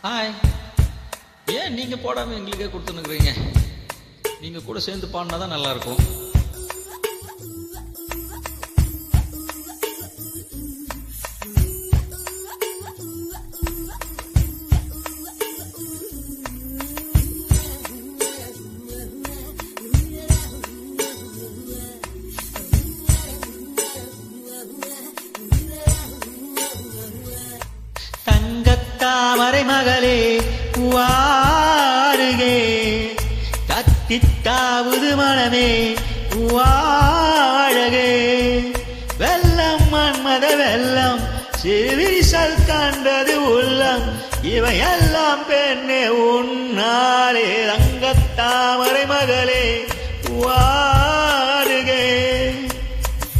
Hi. ஏன் நீங்க போடாம எங்களுக்கே கொடுத்துனுக்குறீங்க? நீங்க கூட சேர்ந்து பாடினா தான் நல்லா இருக்கும். தங்கத்தாமரை மகளே வாருகே, கத்தித்தாவது மனமே வாழகே. வெள்ளம் மன்மத வெள்ளம் சிறுவிரிசல் கண்டது உள்ளம், இவையெல்லாம் பெண்ணே உன்னாலே. தங்கத்தாமரை மகளே வாருகே,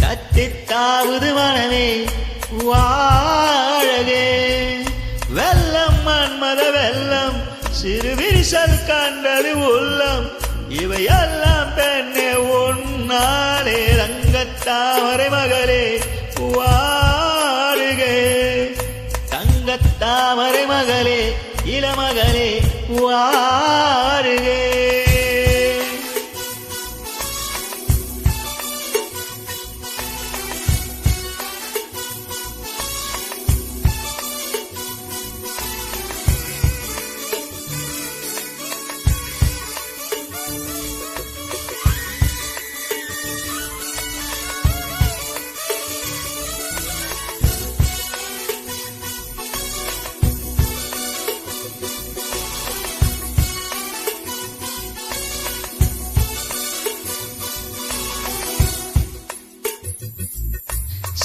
கத்தித்தாவது மனமே வாழகே. வெள்ளம் மன்மத வெள்ளம் சிறுவிரிசல் கண்டது உள்ளம், இவையெல்லாம் பெண்ணே உன்னாலே. தங்கத்தாமரை மகளே வாருகே, தங்கத்தாமரை மகளே இளமகளே வாருகே.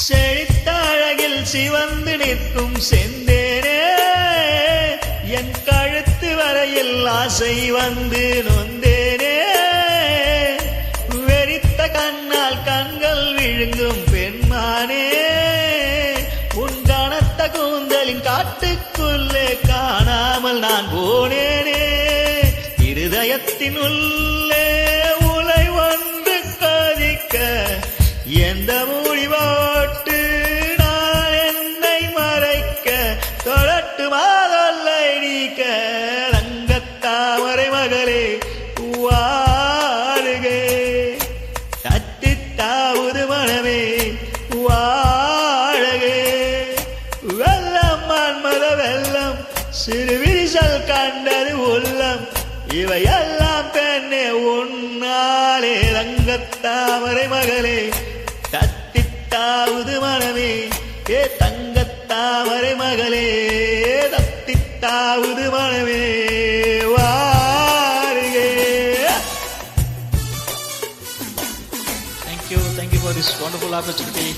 செழித்தழகில் சிவந்து நிற்கும் செந்தேனே, என் கழுத்து வரையில் ஆசை வந்து நொந்தேனே. வெறித்த கண்ணால் கண்கள் விழுங்கும் பெண்மானே, உன் கனத்த கூந்தலின் காட்டுக்குள்ளே காணாமல் நான் போனேனே. இருதயத்தின் உள்ளே உலை வந்து கொதிக்க, எந்த முடிவோட்டு நான் என்னை மறைக்க, தொடட்டு மாதொல்லை நீக்க. தங்கத்தாமரை மகளே வாருகே, தத்தித்தாவது மனமே வாழகே. வெள்ளம் மன்மத வெள்ளம் சிறுவிரிசல் கண்டது உள்ளம், இவையெல்லாம் பெண்ணே உன்னாலே. தங்கத்தாமரை மகளே தத்தித்தாவது மனமே, ஏ தங்கத்தாமரை மகளே தத்தித்தாவது மனமே வாருகே. Thank you for this wonderful opportunity.